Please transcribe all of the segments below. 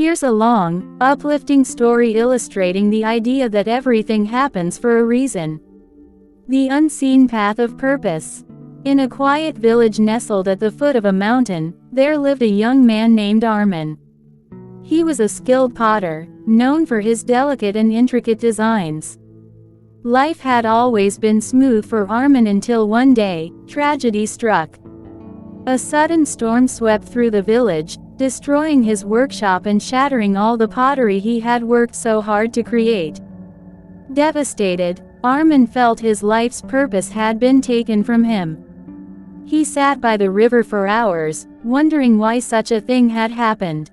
Here's a long, uplifting story illustrating the idea that everything happens for a reason. The unseen path of purpose. In a quiet village nestled at the foot of a mountain, there lived a young man named Armin. He was a skilled potter, known for his delicate and intricate designs. Life had always been smooth for Armin until one day, tragedy struck. A sudden storm swept through the village, destroying his workshop and shattering all the pottery he had worked so hard to create. Devastated, Armin felt his life's purpose had been taken from him. He sat by the river for hours, wondering why such a thing had happened.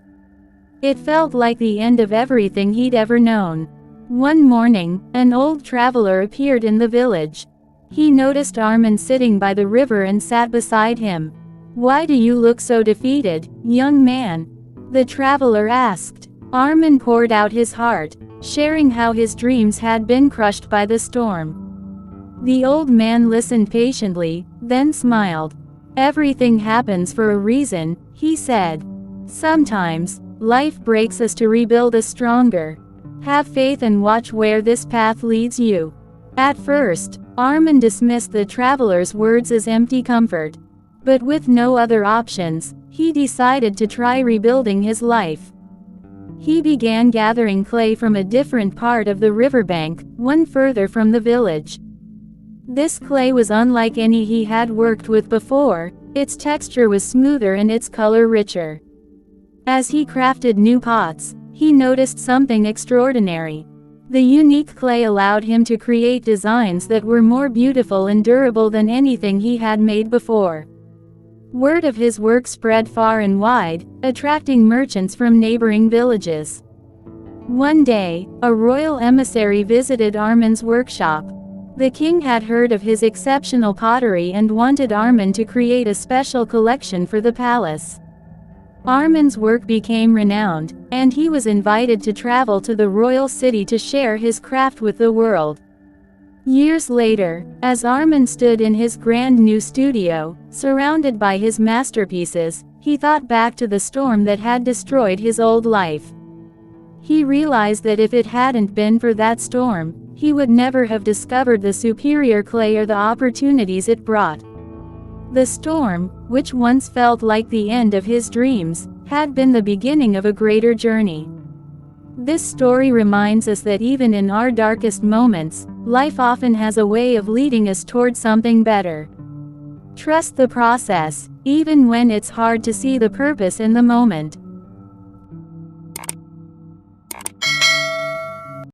It felt like the end of everything he'd ever known. One morning, an old traveler appeared in the village. He noticed Armin sitting by the river and sat beside him. "Why do you look so defeated, young man?" the traveler asked. Armin poured out his heart, sharing how his dreams had been crushed by the storm. The old man listened patiently, then smiled. "Everything happens for a reason," he said. "Sometimes, life breaks us to rebuild us stronger. Have faith and watch where this path leads you." At first, Armin dismissed the traveler's words as empty comfort. But with no other options, he decided to try rebuilding his life. He began gathering clay from a different part of the riverbank, one further from the village. This clay was unlike any he had worked with before. Its texture was smoother and its color richer. As he crafted new pots, he noticed something extraordinary. The unique clay allowed him to create designs that were more beautiful and durable than anything he had made before. Word of his work spread far and wide, attracting merchants from neighboring villages. One day, a royal emissary visited Armin's workshop. The king had heard of his exceptional pottery and wanted Armin to create a special collection for the palace. Armin's work became renowned, and he was invited to travel to the royal city to share his craft with the world. Years later, as Armin stood in his grand new studio, surrounded by his masterpieces, he thought back to the storm that had destroyed his old life. He realized that if it hadn't been for that storm, he would never have discovered the superior clay or the opportunities it brought. The storm, which once felt like the end of his dreams, had been the beginning of a greater journey. This story reminds us that even in our darkest moments, life often has a way of leading us towards something better. Trust the process, even when it's hard to see the purpose in the moment.